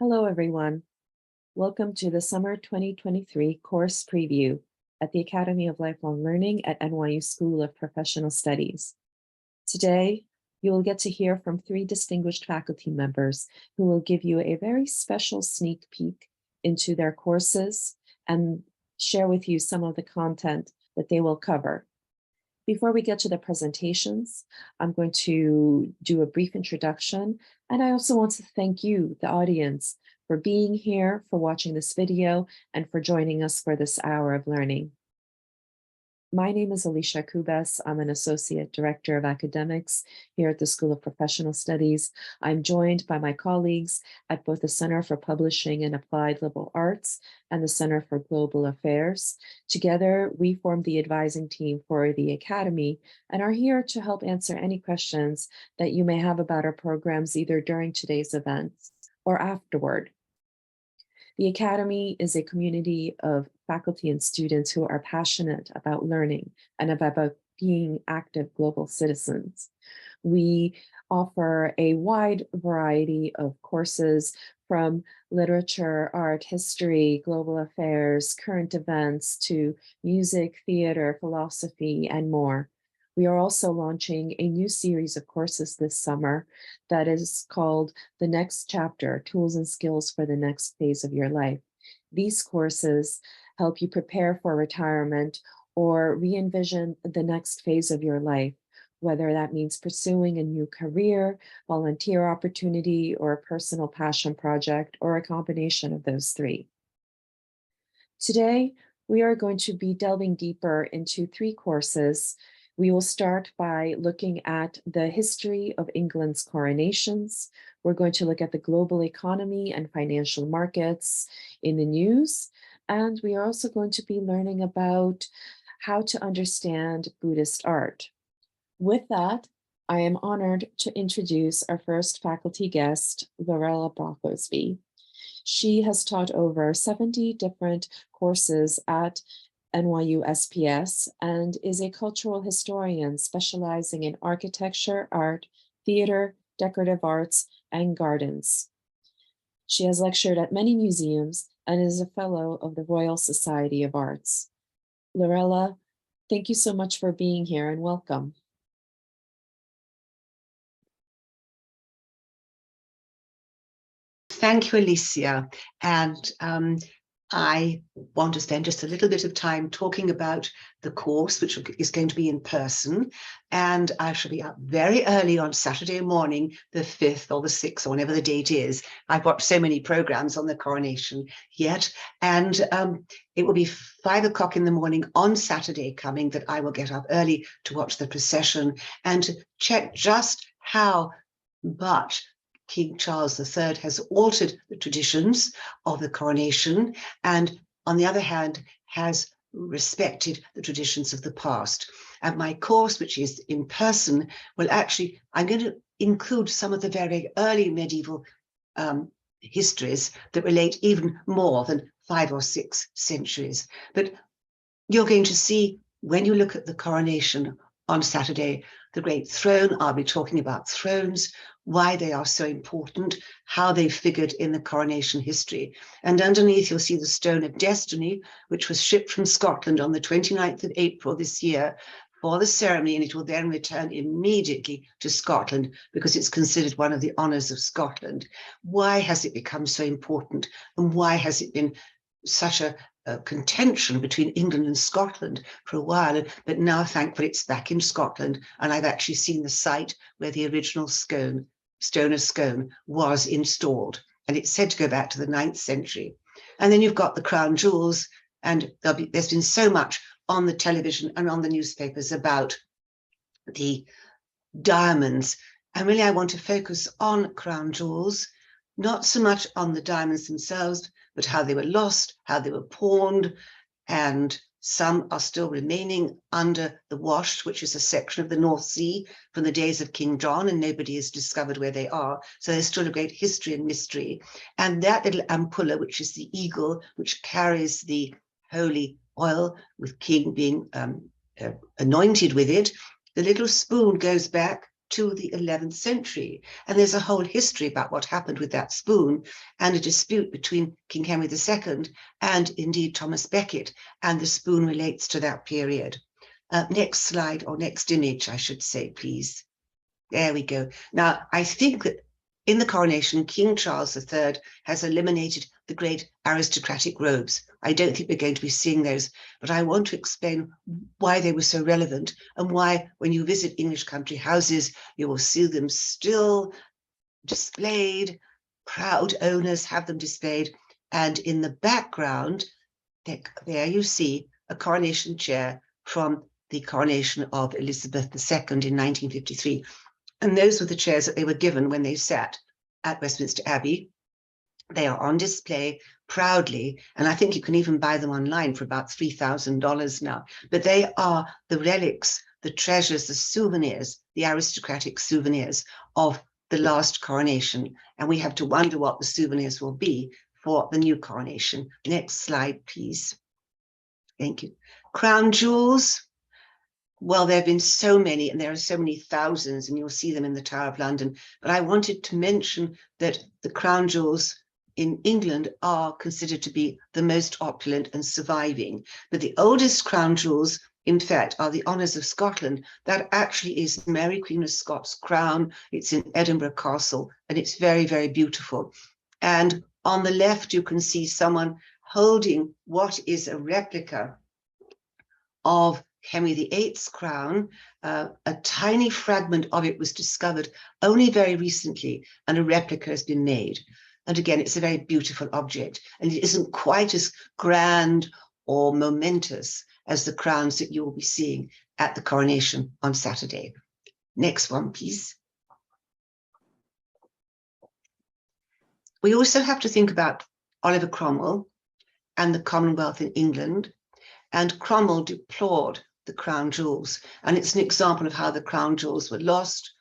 Hello, everyone. Welcome to the Summer 2023 course preview at the Academy of Lifelong Learning at NYU School of Professional Studies. Today, you will get to hear from 3 distinguished faculty members who will give you a very special sneak peek into their courses and share with you some of the content that they will cover. Before we get to the presentations, I'm going to do a brief introduction, and I also want to thank you, the audience, for being here, for watching this video, and for joining us for this hour of learning. My name is Alicia Kubes. I'm an Associate Director of Academics here at the School of Professional Studies. I'm joined by my colleagues at both the Center for Publishing and Applied Liberal Arts and the Center for Global Affairs. Together, we form the advising team for the Academy and are here to help answer any questions that you may have about our programs either during today's events or afterward. The Academy is a community of faculty and students who are passionate about learning and about being active global citizens. We offer a wide variety of courses from literature, art, history, global affairs, current events, to music, theater, philosophy, and more. We are also launching a new series of courses this summer that is called The Next Chapter, Tools and Skills for the Next Phase of Your Life. These courses help you prepare for retirement or re-envision the next phase of your life, whether that means pursuing a new career, volunteer opportunity, or a personal passion project, or a combination of those 3. Today, we are going to be delving deeper into 3 courses. We will start by looking at the history of England's coronations. We're going to look at the global economy and financial markets in the news. And we are also going to be learning about how to understand Buddhist art. With that, I am honored to introduce our first faculty guest, Lorella Brocklesby. She has taught over 70 different courses at NYU SPS and is a cultural historian specializing in architecture, art, theater, decorative arts, and gardens. She has lectured at many museums and is a fellow of the Royal Society of Arts. Lorella, thank you so much for being here and welcome. Thank you, Alicia. And I want to spend just a little bit of time talking about the course, which is going to be in person. And I shall be up very early on Saturday morning, the 5th or the 6th, or whatever the date is. I've got so many programs on the coronation yet. And it will be 5 o'clock in the morning on Saturday coming that I will get up early to watch the procession and to check just how much King Charles III has altered the traditions of the coronation and, on the other hand, has respected the traditions of the past. And my course, which is in person, will actually, I'm going to include some of the very early medieval histories that relate even more than 5 or 6 centuries. But you're going to see, when you look at the coronation on Saturday, the great throne, I'll be talking about thrones, why they are so important, how they figured in the coronation history. And underneath, you'll see the Stone of Destiny, which was shipped from Scotland on the 29th of April this year for the ceremony, and it will then return immediately to Scotland because it's considered one of the honours of Scotland. Why has it become so important? And why has it been such a contention between England and Scotland for a while, but now thankfully it's back in Scotland, and I've actually seen the site where the original stone of Scone was installed, and it's said to go back to the 9th century. And then you've got the crown jewels, and there's been so much on the television and on the newspapers about the diamonds, and really I want to focus on crown jewels, not so much on the diamonds themselves, but how they were lost, how they were pawned, and some are still remaining under the Wash, which is a section of the North Sea from the days of King John, and nobody has discovered where they are. So there's still a great history and mystery. And that little ampulla, which is the eagle, which carries the holy oil, with King being anointed with it, the little spoon goes back to the 11th century. And there's a whole history about what happened with that spoon and a dispute between King Henry II and indeed Thomas Becket, and the spoon relates to that period. Next slide, or next image, I should say, please. There we go. Now, I think that in the coronation, King Charles III has eliminated the great aristocratic robes. I don't think we're going to be seeing those, but I want to explain why they were so relevant and why, when you visit English country houses, you will see them still displayed. Proud owners have them displayed. And in the background, there you see a coronation chair from the coronation of Elizabeth II in 1953. And those were the chairs that they were given when they sat at Westminster Abbey. They are on display proudly, and I think you can even buy them online for about $3,000 now. But they are the relics, the treasures, the souvenirs, the aristocratic souvenirs of the last coronation. And we have to wonder what the souvenirs will be for the new coronation. Next slide, please. Thank you. Crown jewels. Well, there have been so many, and there are so many thousands, and you'll see them in the Tower of London. But I wanted to mention that the crown jewels in England are considered to be the most opulent and surviving. But the oldest crown jewels, in fact, are the honours of Scotland. That actually is Mary Queen of Scots' crown. It's in Edinburgh Castle, and it's very, very beautiful. And on the left, you can see someone holding what is a replica of Henry VIII's crown. A tiny fragment of it was discovered only very recently, and a replica has been made. And again, it's a very beautiful object, and it isn't quite as grand or momentous as the crowns that you will be seeing at the coronation on Saturday. Next one, please. We also have to think about Oliver Cromwell and the Commonwealth in England. And Cromwell deplored the crown jewels. And it's an example of how the crown jewels were lost,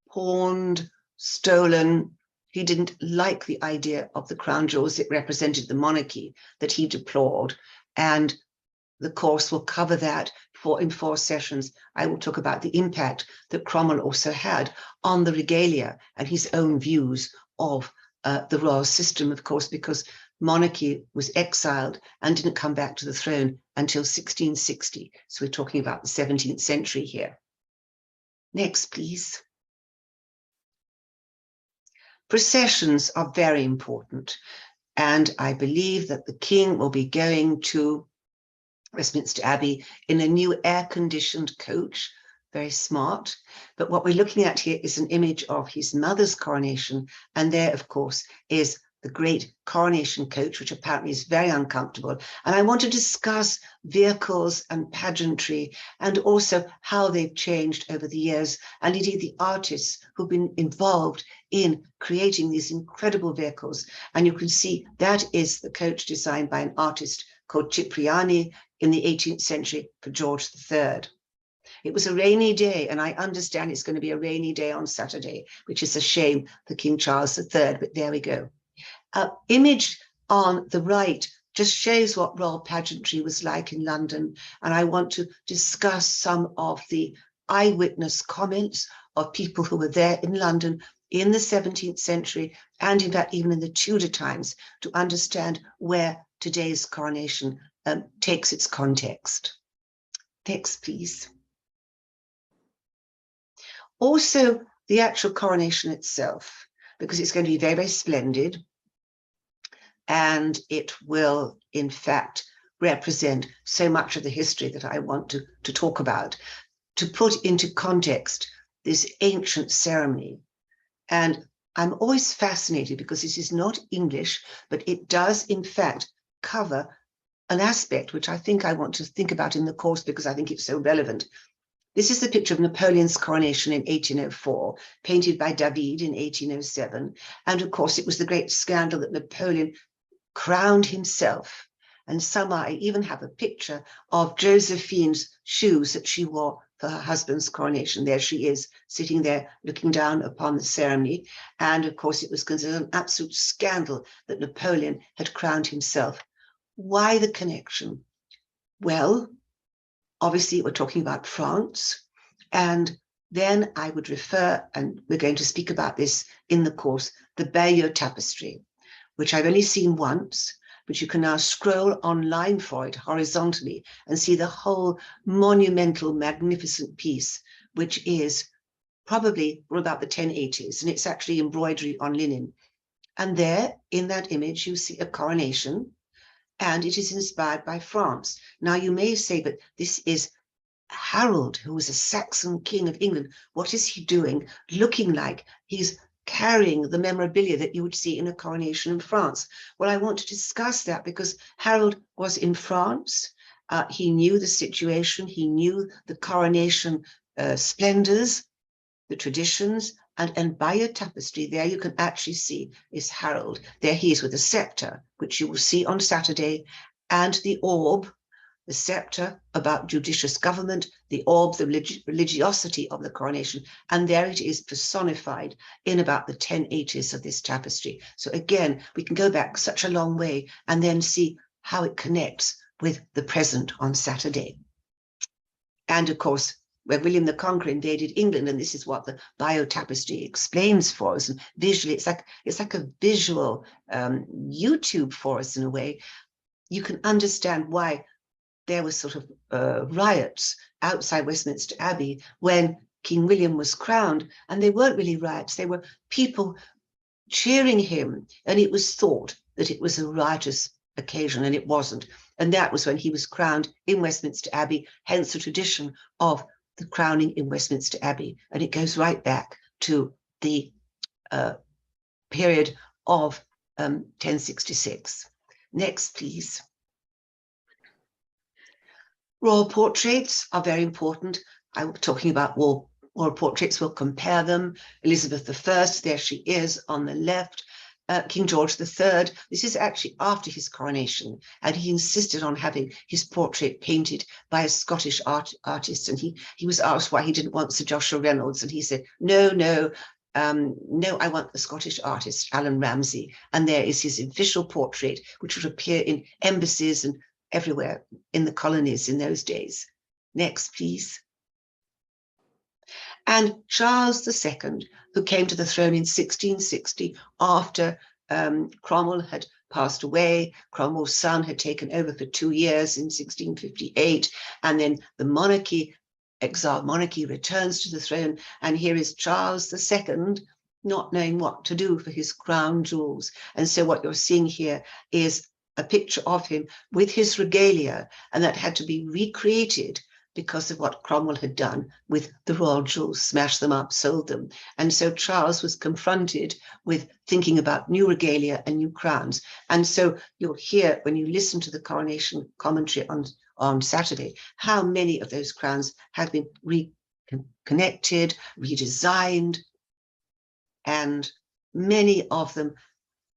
pawned, stolen. He didn't like the idea of the crown jewels. It represented the monarchy that he deplored. And the course will cover that in 4 sessions. I will talk about the impact that Cromwell also had on the regalia and his own views of the royal system, of course, because monarchy was exiled and didn't come back to the throne until 1660. So we're talking about the 17th century here. Next, please. Processions are very important. And I believe that the king will be going to Westminster Abbey in a new air-conditioned coach. Very smart. But what we're looking at here is an image of his mother's coronation. And there, of course, is the great coronation coach, which apparently is very uncomfortable. And I want to discuss vehicles and pageantry, and also how they've changed over the years, and indeed the artists who've been involved in creating these incredible vehicles. And you can see that is the coach designed by an artist called Cipriani in the 18th century for George III. It was a rainy day, and I understand it's going to be a rainy day on Saturday, which is a shame for King Charles III, but there we go. Image on the right just shows what royal pageantry was like in London, and I want to discuss some of the eyewitness comments of people who were there in London in the 17th century, and in fact even in the Tudor times, to understand where today's coronation takes its context. Next, please. Also, the actual coronation itself, because it's going to be very, very splendid. And it will, in fact, represent so much of the history that I want to talk about, to put into context this ancient ceremony. And I'm always fascinated because this is not English, but it does, in fact, cover an aspect which I think I want to think about in the course because I think it's so relevant. This is the picture of Napoleon's coronation in 1804, painted by David in 1807. And of course, it was the great scandal that Napoleon crowned himself. And somehow I even have a picture of Josephine's shoes that she wore for her husband's coronation. There she is, sitting there, looking down upon the ceremony. And of course, it was considered an absolute scandal that Napoleon had crowned himself. Why the connection? Well, obviously, we're talking about France, and then I would refer, and we're going to speak about this in the course, the Bayeux Tapestry, which I've only seen once, but you can now scroll online for it horizontally and see the whole monumental, magnificent piece, which is probably from about the 1080s, and it's actually embroidery on linen. And there, in that image, you see a coronation, and it is inspired by France. Now, you may say, but this is Harold, who was a Saxon king of England. What is he doing, looking like he's carrying the memorabilia that you would see in a coronation in France? Well, I want to discuss that because Harold was in France. He knew the situation. He knew the coronation splendors, the traditions, and Bayeux Tapestry, there you can actually see is Harold. There he is with a scepter, which you will see on Saturday, and the orb, the scepter about judicious government, the orb, the religiosity of the coronation, and there it is personified in about the 1080s of this tapestry. So again, we can go back such a long way and then see how it connects with the present on Saturday. And of course, when William the Conqueror invaded England, and this is what the Bayeux Tapestry explains for us, and visually, it's like a visual YouTube for us in a way. You can understand why there were sort of riots outside Westminster Abbey when King William was crowned, and they weren't really riots, they were people cheering him, and it was thought that it was a riotous occasion, and it wasn't. And that was when he was crowned in Westminster Abbey, hence the tradition of the crowning in Westminster Abbey. And it goes right back to the period of 1066. Next, please. Royal portraits are very important. I'm talking about royal portraits. We'll compare them. Elizabeth I, there she is on the left. King George III, this is actually after his coronation, and he insisted on having his portrait painted by a Scottish artist, and he was asked why he didn't want Sir Joshua Reynolds, and he said, no, I want the Scottish artist, Alan Ramsay, and there is his official portrait, which would appear in embassies and everywhere in the colonies in those days. Next, please. And Charles II, who came to the throne in 1660 after Cromwell had passed away. Cromwell's son had taken over for 2 years in 1658, and then the monarchy, exiled monarchy, returns to the throne, and here is Charles II not knowing what to do for his crown jewels. And so what you're seeing here is a picture of him with his regalia, and that had to be recreated because of what Cromwell had done with the royal jewels, smashed them up, sold them. And so Charles was confronted with thinking about new regalia and new crowns. And so you'll hear, when you listen to the coronation commentary on Saturday, how many of those crowns have been reconnected, redesigned, and many of them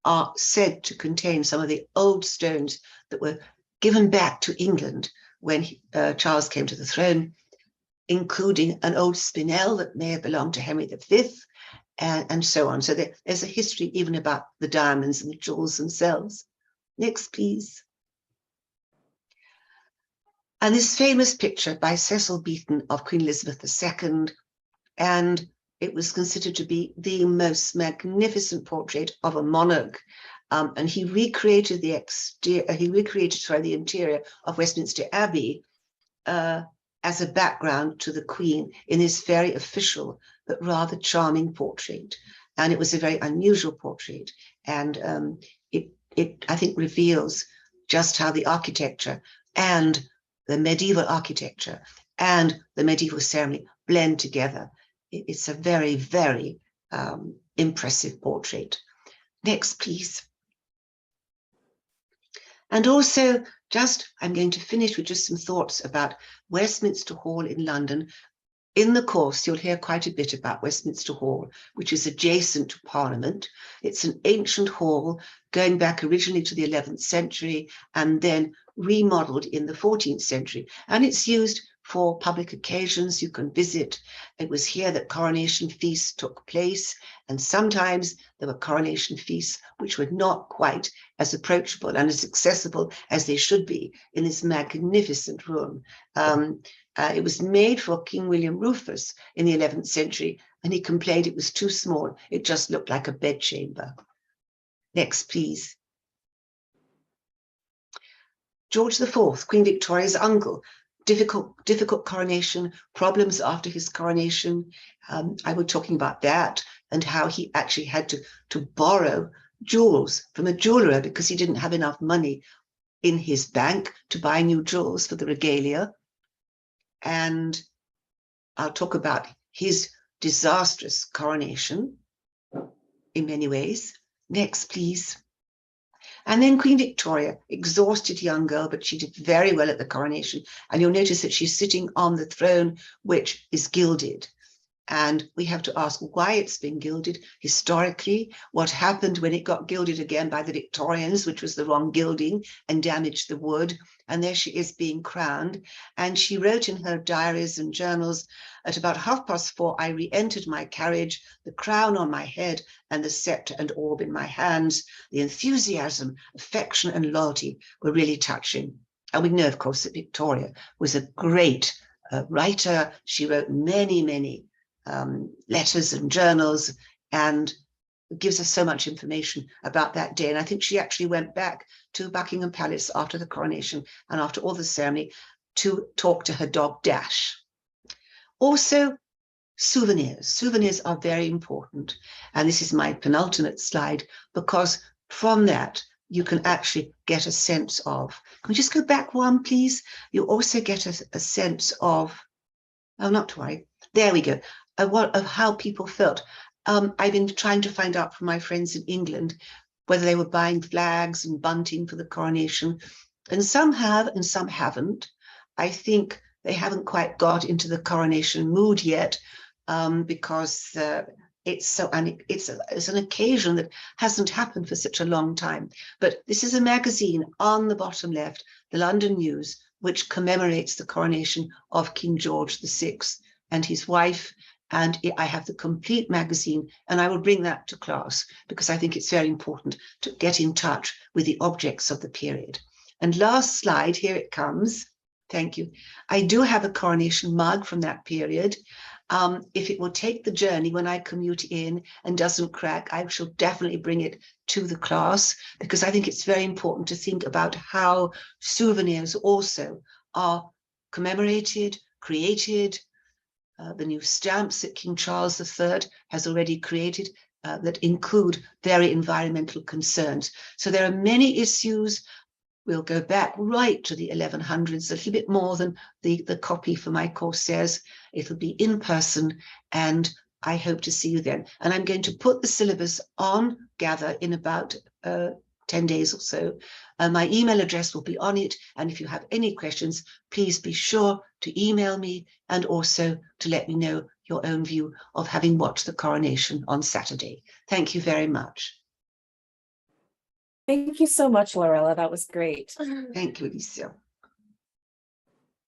are said to contain some of the old stones that were given back to England when Charles came to the throne, including an old spinel that may have belonged to Henry V, and so on. So there's a history even about the diamonds and the jewels themselves. Next, please. And this famous picture by Cecil Beaton of Queen Elizabeth II, and it was considered to be the most magnificent portrait of a monarch. And he recreated the interior of Westminster Abbey as a background to the Queen in this very official but rather charming portrait. And it was a very unusual portrait, and it I think reveals just how the architecture and the medieval architecture and the medieval ceremony blend together. It's a very, very impressive portrait. Next, please. And also, I'm going to finish with just some thoughts about Westminster Hall in London. In the course, you'll hear quite a bit about Westminster Hall, which is adjacent to Parliament. It's an ancient hall going back originally to the 11th century and then remodeled in the 14th century. And it's used for public occasions. You can visit. It was here that coronation feasts took place, and sometimes there were coronation feasts which were not quite as approachable and as accessible as they should be in this magnificent room. It was made for King William Rufus in the 11th century, and he complained it was too small. It just looked like a bedchamber. Next, please. George IV, Queen Victoria's uncle, difficult coronation, problems after his coronation. I was talking about that and how he actually had to borrow jewels from a jeweler because he didn't have enough money in his bank to buy new jewels for the regalia. And I'll talk about his disastrous coronation in many ways. Next, please. And then Queen Victoria, exhausted young girl, but she did very well at the coronation. And you'll notice that she's sitting on the throne, which is gilded. And we have to ask why it's been gilded historically, what happened when it got gilded again by the Victorians, which was the wrong gilding and damaged the wood. And there she is being crowned. And she wrote in her diaries and journals, at about 4:30, I re-entered my carriage, the crown on my head and the scepter and orb in my hands. The enthusiasm, affection and loyalty were really touching. And we know, of course, that Victoria was a great writer. She wrote many letters and journals, and gives us so much information about that day. And I think she actually went back to Buckingham Palace after the coronation and after all the ceremony to talk to her dog Dash. Also, souvenirs. Souvenirs are very important. And this is my penultimate slide, because from that, you can actually get a sense of, can we just go back one, please? You also get a sense of, oh, not to worry, there we go, of how people felt. I've been trying to find out from my friends in England whether they were buying flags and bunting for the coronation. And some have and some haven't. I think they haven't quite got into the coronation mood yet, because it's an occasion that hasn't happened for such a long time. But this is a magazine on the bottom left, the London News, which commemorates the coronation of King George VI and his wife. And I have the complete magazine, and I will bring that to class because I think it's very important to get in touch with the objects of the period. And last slide, here it comes. Thank you. I do have a coronation mug from that period. If it will take the journey when I commute in and doesn't crack, I shall definitely bring it to the class, because I think it's very important to think about how souvenirs also are commemorated, created. The new stamps that King Charles III has already created that include very environmental concerns. So there are many issues. We'll go back right to the 1100s, a little bit more than the copy for my course says. It'll be in person, and I hope to see you then. And I'm going to put the syllabus on Gather in about 10 days or so. My email address will be on it. And if you have any questions, please be sure to email me, and also to let me know your own view of having watched the coronation on Saturday. Thank you very much. Thank you so much, Lorella. That was great. Thank you, Alicia.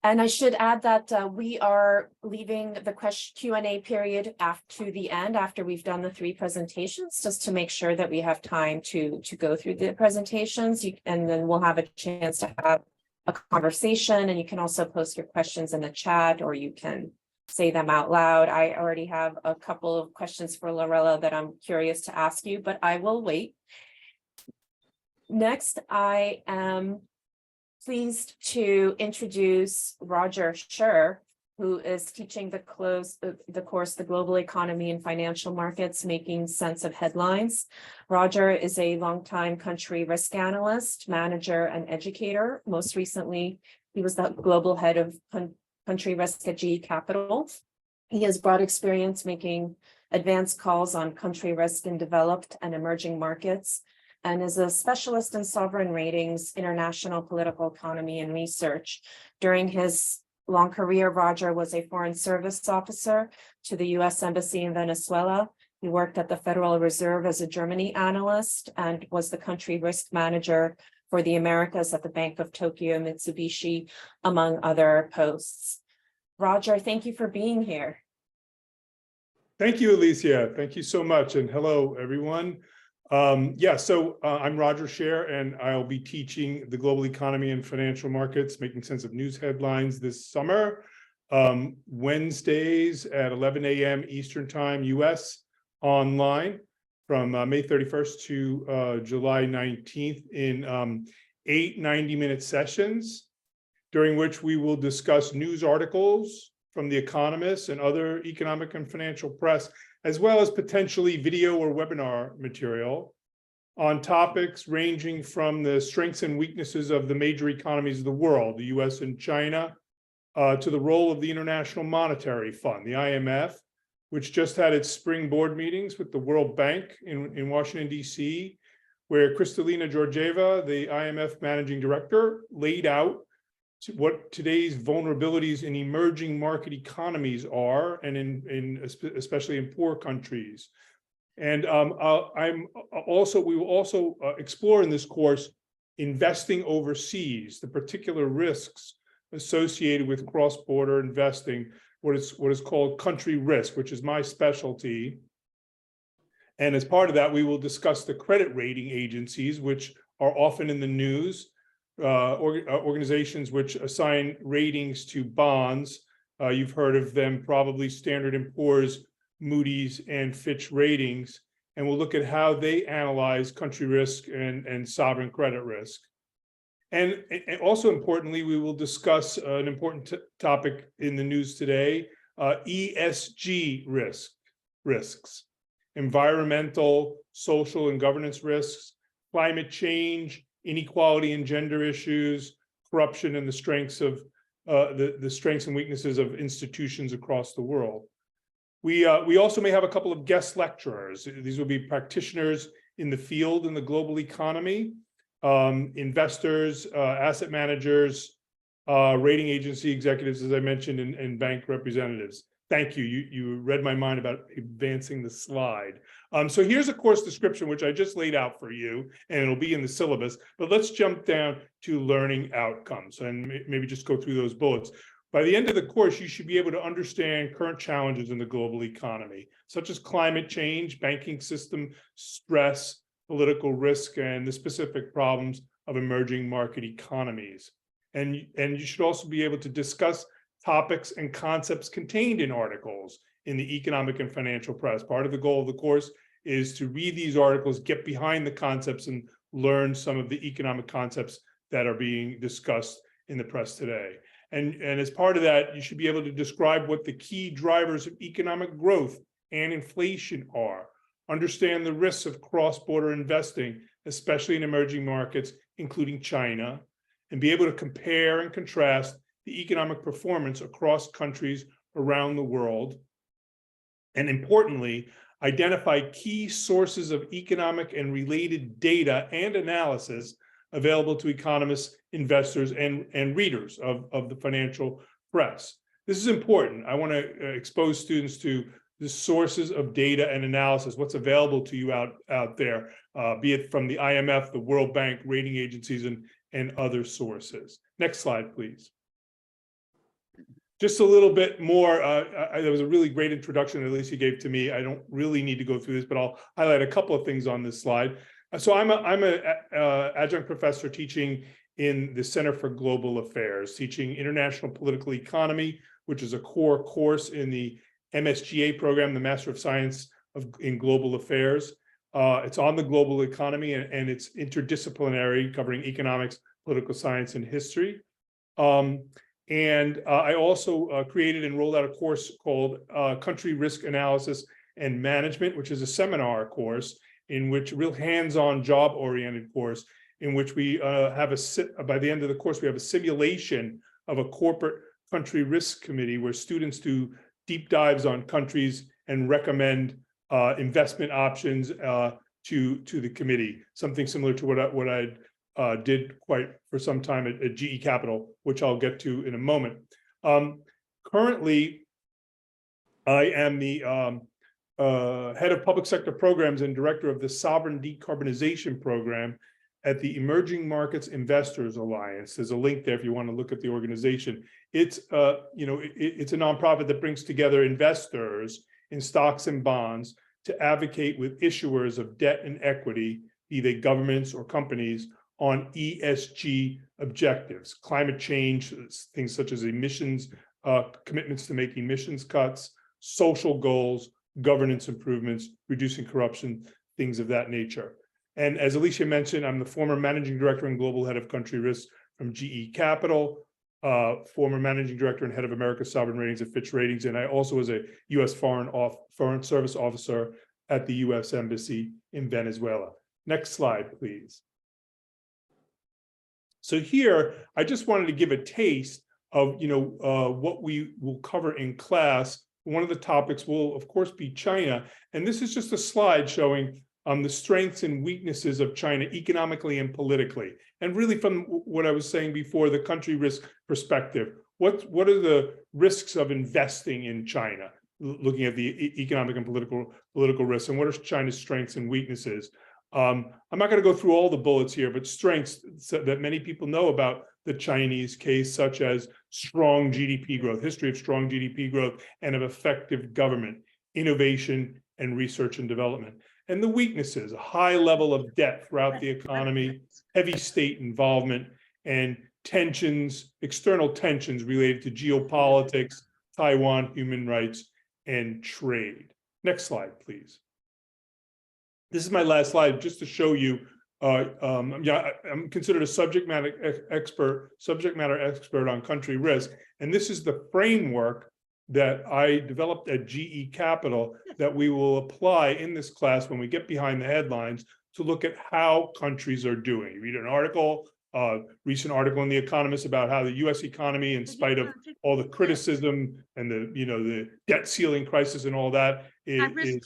And I should add that we are leaving the Q&A period to the end after we've done the 3 presentations, just to make sure that we have time to go through the presentations. And then we'll have a chance to have a conversation, and you can also post your questions in the chat, or you can say them out loud. I already have a couple of questions for Lorella that I'm curious to ask you, but I will wait. Next, I am pleased to introduce Roger Scher, who is teaching the course, The Global Economy and Financial Markets, Making Sense of Headlines. Roger is a longtime country risk analyst, manager, and educator. Most recently, he was the global head of country risk at GE Capital. He has broad experience making advanced calls on country risk in developed and emerging markets, and is a specialist in sovereign ratings, international political economy, and research. During his long career, Roger was a foreign service officer to the U.S. Embassy in Venezuela. He worked at the Federal Reserve as a Germany analyst and was the country risk manager for the Americas at the Bank of Tokyo Mitsubishi, among other posts. Roger, thank you for being here. Thank you, Alicia. Thank you so much. And hello, everyone. I'm Roger Scher, and I'll be teaching the global economy and financial markets, making sense of news headlines this summer, Wednesdays at 11 a.m. Eastern Time, US, online from May 31st to July 19th in 8 90-minute sessions, during which we will discuss news articles from The Economist and other economic and financial press, as well as potentially video or webinar material on topics ranging from the strengths and weaknesses of the major economies of the world, the US and China, to the role of the International Monetary Fund, the IMF, which just had its spring board meetings with the World Bank in Washington, D.C., where Kristalina Georgieva, the IMF managing director, laid out what today's vulnerabilities in emerging market economies are, and especially in poor countries. And we will also explore in this course investing overseas, the particular risks associated with cross-border investing, what is called country risk, which is my specialty. And as part of that, we will discuss the credit rating agencies, which are often in the news, organizations which assign ratings to bonds. You've heard of them, probably Standard & Poor's, Moody's, and Fitch Ratings. And we'll look at how they analyze country risk and sovereign credit risk. And also importantly, we will discuss an important topic in the news today, ESG risks, environmental, social, and governance risks, climate change, inequality and gender issues, corruption, and the strengths of the strengths and weaknesses of institutions across the world. We also may have a couple of guest lecturers. These will be practitioners in the field in the global economy, investors, asset managers, rating agency executives, as I mentioned, and bank representatives. Thank you. You read my mind about advancing the slide. So here's a course description, which I just laid out for you, and it'll be in the syllabus. But let's jump down to learning outcomes and maybe just go through those bullets. By the end of the course, you should be able to understand current challenges in the global economy, such as climate change, banking system stress, political risk, and the specific problems of emerging market economies. And you should also be able to discuss topics and concepts contained in articles in the economic and financial press. Part of the goal of the course is to read these articles, get behind the concepts, and learn some of the economic concepts that are being discussed in the press today. And as part of that, you should be able to describe what the key drivers of economic growth and inflation are, understand the risks of cross-border investing, especially in emerging markets, including China, and be able to compare and contrast the economic performance across countries around the world. And importantly, identify key sources of economic and related data and analysis available to economists, investors, and readers of the financial press. This is important. I want to expose students to the sources of data and analysis, what's available to you out there, be it from the IMF, the World Bank, rating agencies, and other sources. Next slide, please. Just a little bit more, there was a really great introduction that Alicia gave to me. I don't really need to go through this, but I'll highlight a couple of things on this slide. So I'm an adjunct professor teaching in the Center for Global Affairs, teaching international political economy, which is a core course in the MSGA program, the Master of Science in Global Affairs. It's on the global economy, and it's interdisciplinary, covering economics, political science, and history. I also created and rolled out a course called Country Risk Analysis and Management, which is a seminar course in which real hands-on job-oriented course in which we by the end of the course, we have a simulation of a corporate country risk committee where students do deep dives on countries and recommend investment options to the committee, something similar to what I did for some time at GE Capital, which I'll get to in a moment. Currently, I am the head of public sector programs and director of the Sovereign Decarbonization Program at the Emerging Markets Investors Alliance. There's a link there if you want to look at the organization. It's it's a nonprofit that brings together investors in stocks and bonds to advocate with issuers of debt and equity, be they governments or companies, on ESG objectives, climate change, things such as emissions, commitments to making emissions cuts, social goals, governance improvements, reducing corruption, things of that nature. And as Alicia mentioned, I'm the former managing director and global head of country risk from GE Capital, former managing director and head of America's sovereign ratings at Fitch Ratings, and I also was a U.S. Foreign Service officer at the U.S. Embassy in Venezuela. Next slide, please. So here, I just wanted to give a taste of what we will cover in class. One of the topics will, of course, be China, and this is just a slide showing the strengths and weaknesses of China economically and politically. And really from what I was saying before, the country risk perspective, what are the risks of investing in China, looking at the economic and political risks, and what are China's strengths and weaknesses? I'm not going to go through all the bullets here, but strengths that many people know about the Chinese case, such as strong GDP growth, history of strong GDP growth, and of effective government, innovation, and research and development. And the weaknesses, a high level of debt throughout the economy, heavy state involvement, and tensions, external tensions related to geopolitics, Taiwan, human rights, and trade. Next slide, please. This is my last slide, just to show you. I'm considered a subject matter expert on country risk, and this is the framework that I developed at GE Capital that we will apply in this class when we get behind the headlines to look at how countries are doing. You read an article, recent article in The Economist about how the U.S. economy, in spite of all the criticism and the debt ceiling crisis and all that, is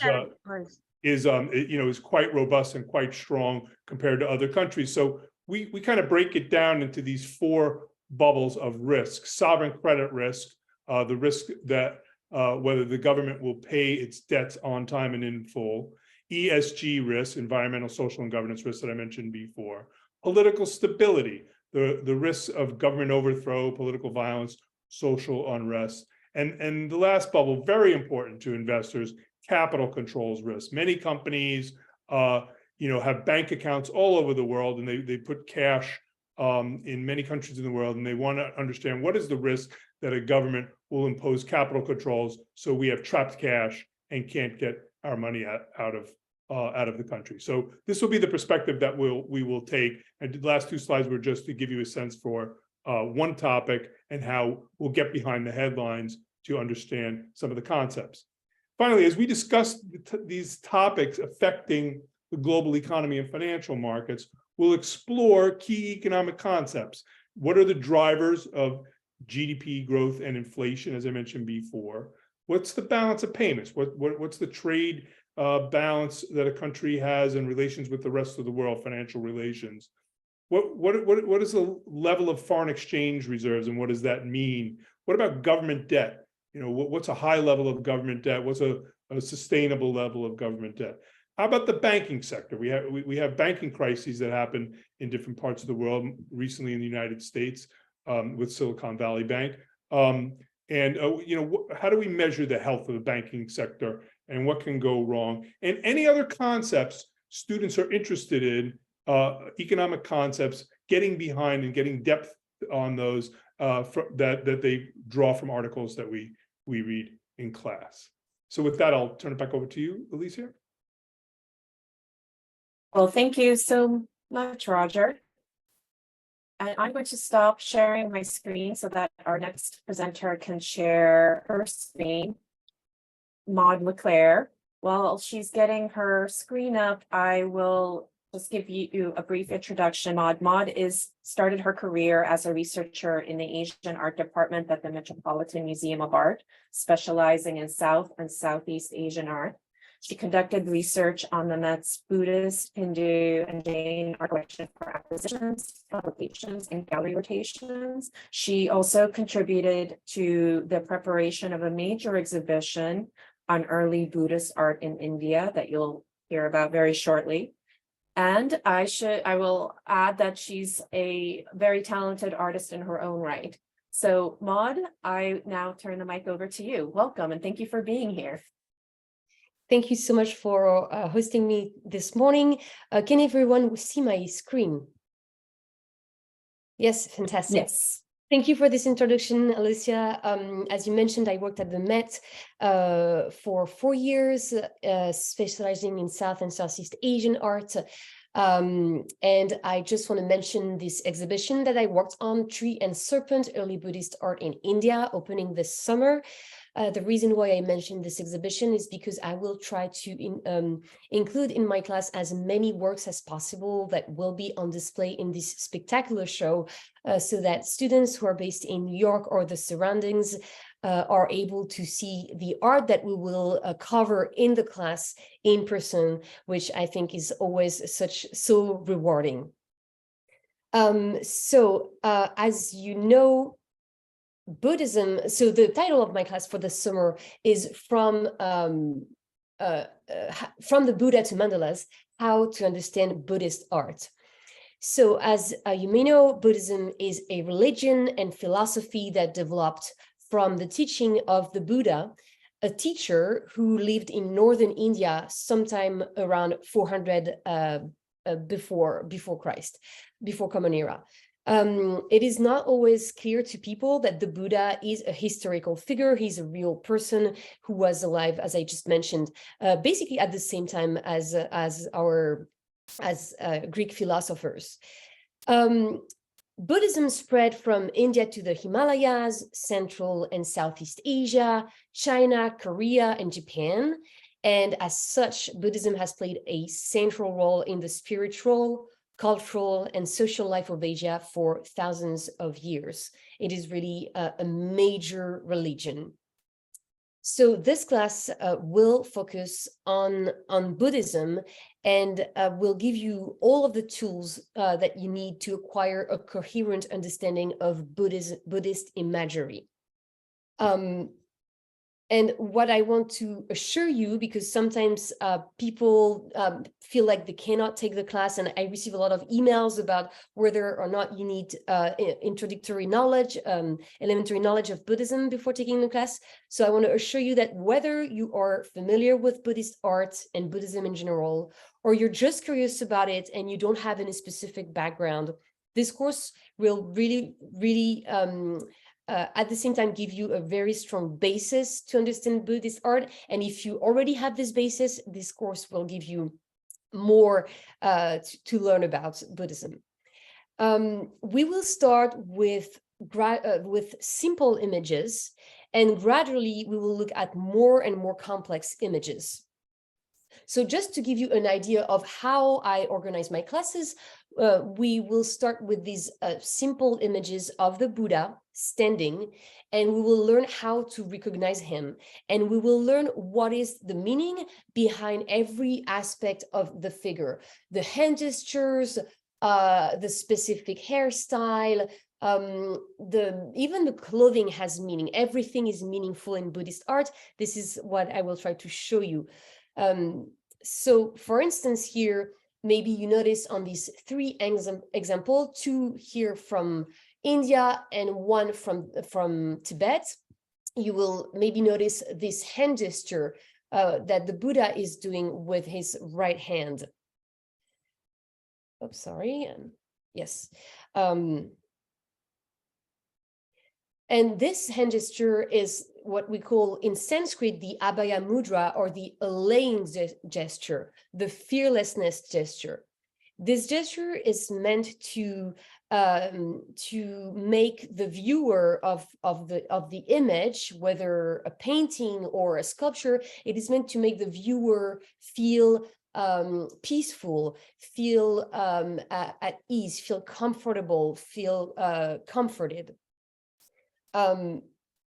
quite robust and quite strong compared to other countries. So we kind of break it down into these four bubbles of risk: sovereign credit risk, the risk that whether the government will pay its debts on time and in full; ESG risk, environmental, social, and governance risks that I mentioned before; political stability, the risks of government overthrow, political violence, social unrest; and the last bubble, very important to investors, capital controls risk. Many companies have bank accounts all over the world, and they put cash in many countries in the world, and they want to understand what is the risk that a government will impose capital controls so we have trapped cash and can't get our money out of the country. So this will be the perspective that we will take. And the last two slides were just to give you a sense for one topic and how we'll get behind the headlines to understand some of the concepts. Finally, as we discuss these topics affecting the global economy and financial markets, we'll explore key economic concepts. What are the drivers of GDP growth and inflation, as I mentioned before? What's the balance of payments? What's the trade balance that a country has in relations with the rest of the world, financial relations? What is the level of foreign exchange reserves, and what does that mean? What about government debt? What's a high level of government debt? What's a sustainable level of government debt? How about the banking sector? We have banking crises that happen in different parts of the world, recently in the United States with Silicon Valley Bank. How do we measure the health of the banking sector, and what can go wrong? And any other concepts students are interested in, economic concepts, getting behind and getting depth on those that they draw from articles that we read in class. So with that, I'll turn it back over to you, Alicia. Well, thank you so much, Roger. And I'm going to stop sharing my screen so that our next presenter can share her screen, Maud LeClaire. While she's getting her screen up, I will just give you a brief introduction. Maud started her career as a researcher in the Asian Art Department at the Metropolitan Museum of Art, specializing in South and Southeast Asian art. She conducted research on the Met's Buddhist, Hindu, and Jain art collection for acquisitions, publications, and gallery rotations. She also contributed to the preparation of a major exhibition on early Buddhist art in India that you'll hear about very shortly. And I will add that she's a very talented artist in her own right. So Maud, I now turn the mic over to you. Welcome and thank you for being here. Thank you so much for hosting me this morning. Can everyone see my screen? Yes, fantastic. Yes. Thank you for this introduction, Alicia. As you mentioned, I worked at the Met for 4 years, specializing in South and Southeast Asian art. And I just want to mention this exhibition that I worked on, Tree and Serpent, Early Buddhist Art in India, opening this summer. The reason why I mentioned this exhibition is because I will try to include in my class as many works as possible that will be on display in this spectacular show, so that students who are based in New York or the surroundings are able to see the art that we will cover in the class in person, which I think is always so rewarding. As you know, Buddhism, so the title of my class for the summer is from the Buddha to Mandalas, How to Understand Buddhist Art. So as you may know, Buddhism is a religion and philosophy that developed from the teaching of the Buddha, a teacher who lived in northern India sometime around 400 before Christ, before Common Era. It is not always clear to people that the Buddha is a historical figure. He's a real person who was alive, as I just mentioned, basically at the same time as Greek philosophers. Buddhism spread from India to the Himalayas, Central and Southeast Asia, China, Korea, and Japan. And as such, Buddhism has played a central role in the spiritual, cultural, and social life of Asia for thousands of years. It is really a major religion. So this class will focus on Buddhism and will give you all of the tools that you need to acquire a coherent understanding of Buddhist imagery. And what I want to assure you, because sometimes people feel like they cannot take the class, and I receive a lot of emails about whether or not you need introductory knowledge, elementary knowledge of Buddhism before taking the class. So I want to assure you that whether you are familiar with Buddhist art and Buddhism in general, or you're just curious about it and you don't have any specific background, this course will really at the same time give you a very strong basis to understand Buddhist art. And if you already have this basis, this course will give you more to learn about Buddhism. We will start with simple images, and gradually we will look at more and more complex images. So just to give you an idea of how I organize my classes, we will start with these simple images of the Buddha standing, and we will learn how to recognize him. And we will learn what is the meaning behind every aspect of the figure, the hand gestures, the specific hairstyle, even the clothing has meaning. Everything is meaningful in Buddhist art. This is what I will try to show you. So for instance, here, maybe you notice on these 3 example, 2 here from India and 1 from Tibet, you will maybe notice this hand gesture that the Buddha is doing with his right hand. Oops, sorry. Yes. And this hand gesture is what we call in Sanskrit the Abhaya Mudra, or the allaying gesture, the fearlessness gesture. This gesture is meant to make the viewer of the image, whether a painting or a sculpture, it is meant to make the viewer feel peaceful, feel at ease, feel comfortable, feel comforted.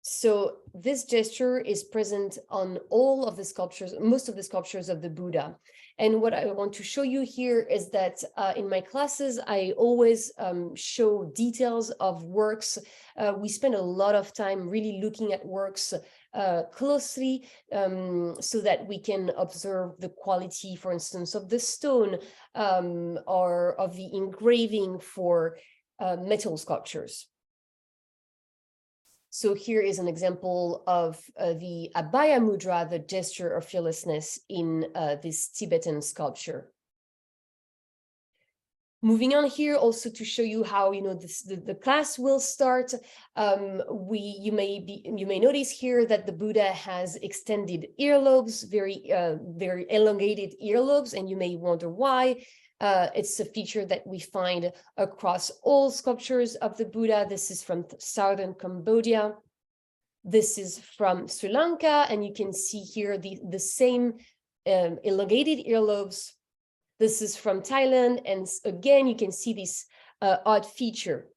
So this gesture is present on all of the sculptures, most of the sculptures of the Buddha. And what I want to show you here is that in my classes, I always show details of works. We spend a lot of time really looking at works closely so that we can observe the quality, for instance, of the stone or of the engraving for metal sculptures. So here is an example of the Abhaya Mudra, the gesture of fearlessness in this Tibetan sculpture. Moving on here also to show you how the class will start. You may notice here that the Buddha has extended earlobes, very elongated earlobes, and you may wonder why. It's a feature that we find across all sculptures of the Buddha. This is from southern Cambodia. This is from Sri Lanka, and you can see here the same elongated earlobes. This is from Thailand, and again, you can see this odd feature.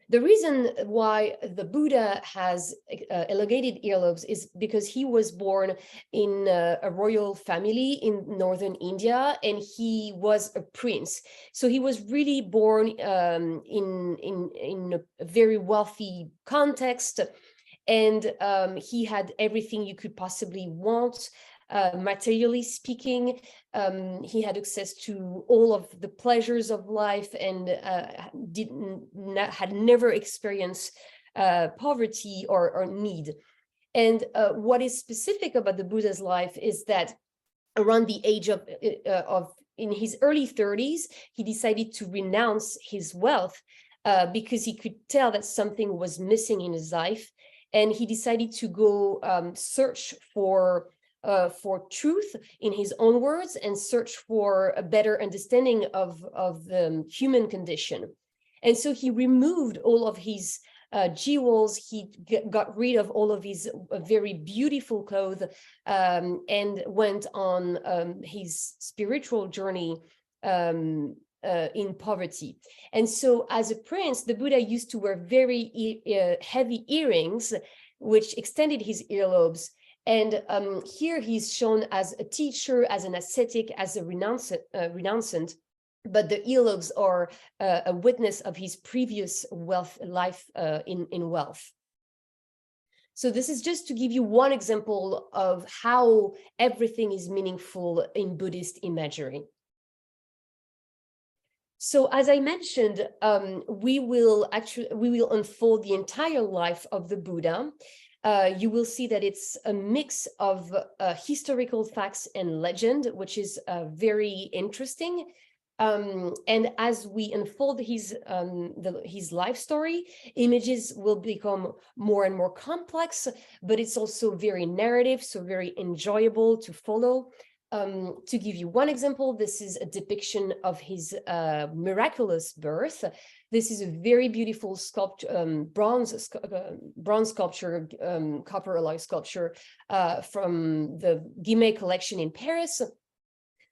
The reason why the Buddha has elongated earlobes is because he was born in a royal family in northern India, and he was a prince. So he was really born in a very wealthy context, and he had everything you could possibly want. Materially speaking, he had access to all of the pleasures of life and had never experienced poverty or need. And what is specific about the Buddha's life is that around the age of in his early 30s, he decided to renounce his wealth because he could tell that something was missing in his life, and he decided to go search for truth, in his own words, and search for a better understanding of the human condition. And so he removed all of his jewels, he got rid of all of his very beautiful clothes, and went on his spiritual journey in poverty. And so as a prince, the Buddha used to wear very heavy earrings, which extended his earlobes. And here he's shown as a teacher, as an ascetic, as a renouncant, but the earlobes are a witness of his previous life in wealth. So this is just to give you one example of how everything is meaningful in Buddhist imagery. So as I mentioned, we will unfold the entire life of the Buddha. You will see that it's a mix of historical facts and legend, which is very interesting. And as we unfold his life story, images will become more and more complex, but it's also very narrative, so very enjoyable to follow. To give you one example, this is a depiction of his miraculous birth. This is a very beautiful bronze sculpture, copper alloy sculpture from the Guimet collection in Paris.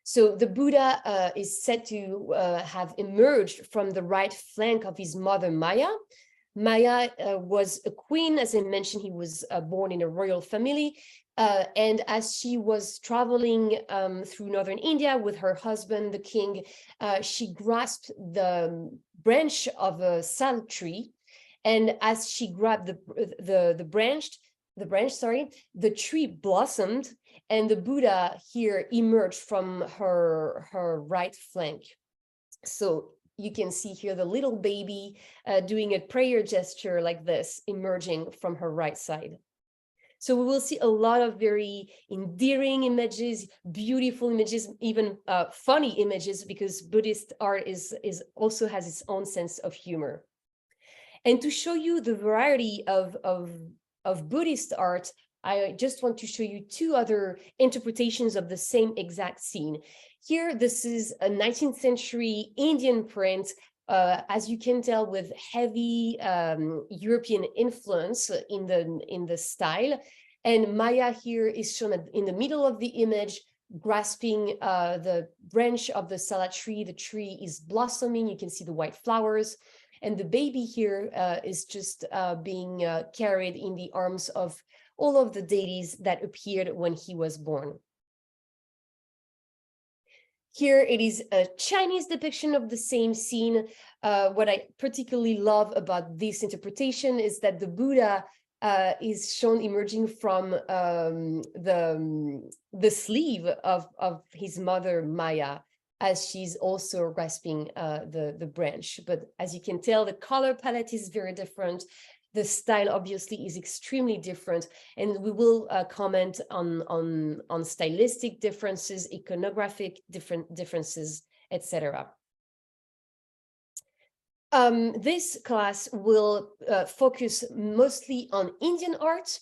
So the Buddha is said to have emerged from the right flank of his mother Maya. Maya was a queen, as I mentioned. He was born in a royal family. And as she was traveling through northern India with her husband, the king, she grasped the branch of a sal tree. And as she grabbed the branch, the tree blossomed, and the Buddha here emerged from her right flank. So you can see here the little baby doing a prayer gesture like this, emerging from her right side. So we will see a lot of very endearing images, beautiful images, even funny images, because Buddhist art also has its own sense of humor. And to show you the variety of Buddhist art, I just want to show you two other interpretations of the same exact scene. Here, this is a 19th century Indian print, as you can tell, with heavy European influence in the style. And Maya here is shown in the middle of the image, grasping the branch of the sala tree. The tree is blossoming. You can see the white flowers. And the baby here is just being carried in the arms of all of the deities that appeared when he was born. Here it is a Chinese depiction of the same scene. What I particularly love about this interpretation is that the Buddha is shown emerging from the sleeve of his mother, Maya, as she's also grasping the branch. But as you can tell, the color palette is very different. The style obviously is extremely different, and we will comment on stylistic differences, iconographic differences, etc. This class will focus mostly on Indian art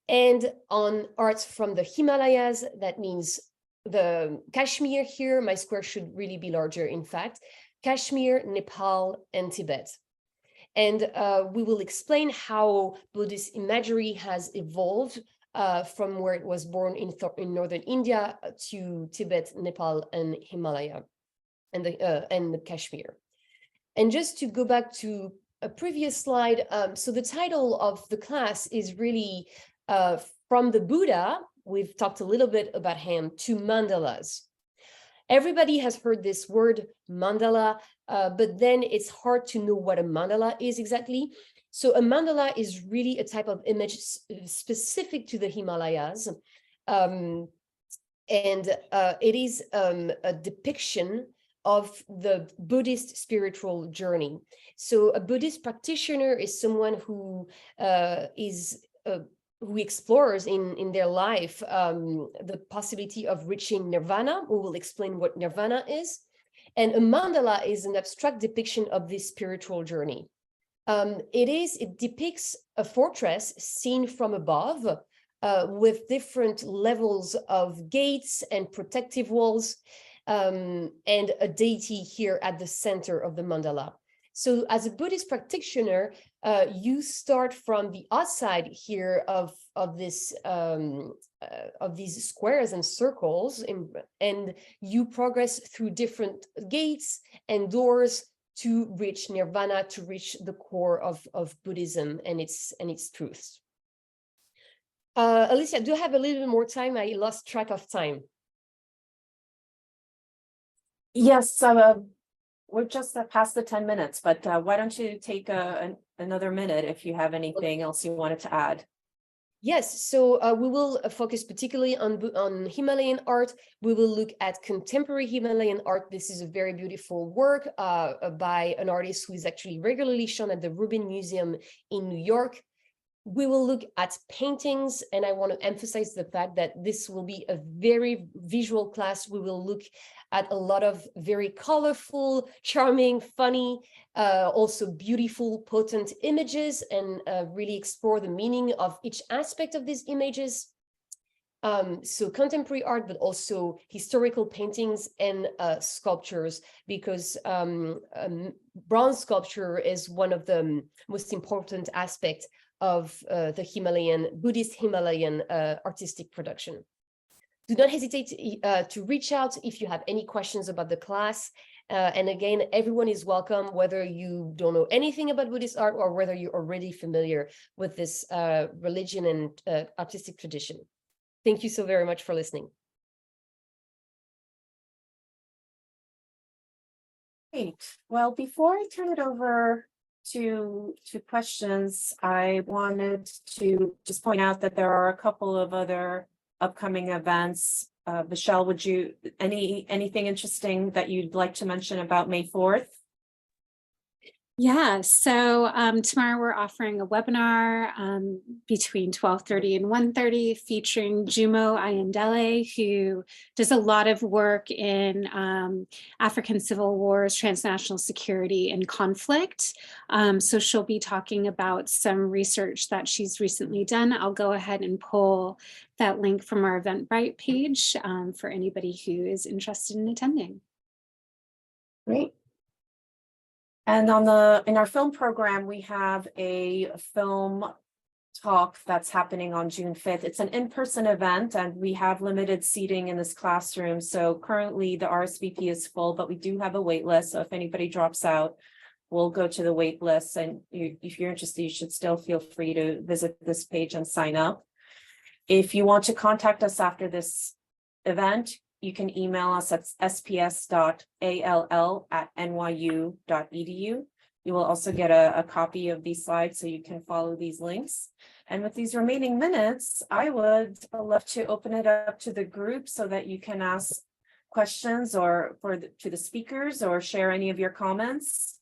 and on arts from the Himalayas. That means the Kashmir here. My square should really be larger, in fact. Kashmir, Nepal, and Tibet. And we will explain how Buddhist imagery has evolved from where it was born in northern India to Tibet, Nepal, and Himalaya, and the Kashmir. And just to go back to a previous slide, so the title of the class is really from the Buddha, we've talked a little bit about him, to mandalas. Everybody has heard this word mandala, but then it's hard to know what a mandala is exactly. So a mandala is really a type of image specific to the Himalayas. And it is a depiction of the Buddhist spiritual journey. So a Buddhist practitioner is someone who who explores in their life the possibility of reaching nirvana. We will explain what nirvana is. And a mandala is an abstract depiction of this spiritual journey. It depicts a fortress seen from above with different levels of gates and protective walls, and a deity here at the center of the mandala. So as a Buddhist practitioner, you start from the outside here of these squares and circles, and you progress through different gates and doors to reach nirvana, to reach the core of Buddhism and its truths. Alicia, do you have a little bit more time? I lost track of time. Yes, we're just past the 10 minutes, but why don't you take another minute if you have anything else you wanted to add? Yes, so we will focus particularly on Himalayan art. We will look at contemporary Himalayan art. This is a very beautiful work by an artist who is actually regularly shown at the Rubin Museum in New York. We will look at paintings, and I want to emphasize the fact that this will be a very visual class. We will look at a lot of very colorful, charming, funny, also beautiful, potent images, and really explore the meaning of each aspect of these images. So contemporary art, but also historical paintings and sculptures, because bronze sculpture is one of the most important aspects of the Buddhist Himalayan artistic production. Do not hesitate to reach out if you have any questions about the class. And again, everyone is welcome, whether you don't know anything about Buddhist art or whether you're already familiar with this religion and artistic tradition. Thank you so very much for listening. Great. Well, before I turn it over to questions, I wanted to just point out that there are a couple of other upcoming events. Michelle, would you anything interesting that you'd like to mention about May 4th? Yeah, so tomorrow we're offering a webinar between 12:30 and 1:30 featuring Jumo Ayandele, who does a lot of work in African civil wars, transnational security, and conflict. So she'll be talking about some research that she's recently done. I'll go ahead and pull that link from our Eventbrite page for anybody who is interested in attending. Great. And in our film program, we have a film talk that's happening on June 5th. It's an in-person event, and we have limited seating in this classroom. So currently the RSVP is full, but we do have a wait list. So if anybody drops out, we'll go to the wait list. And if you're interested, you should still feel free to visit this page and sign up. If you want to contact us after this event, you can email us at sps.all@nyu.edu. You will also get a copy of these slides so you can follow these links. And with these remaining minutes, I would love to open it up to the group so that you can ask questions or to the speakers or share any of your comments.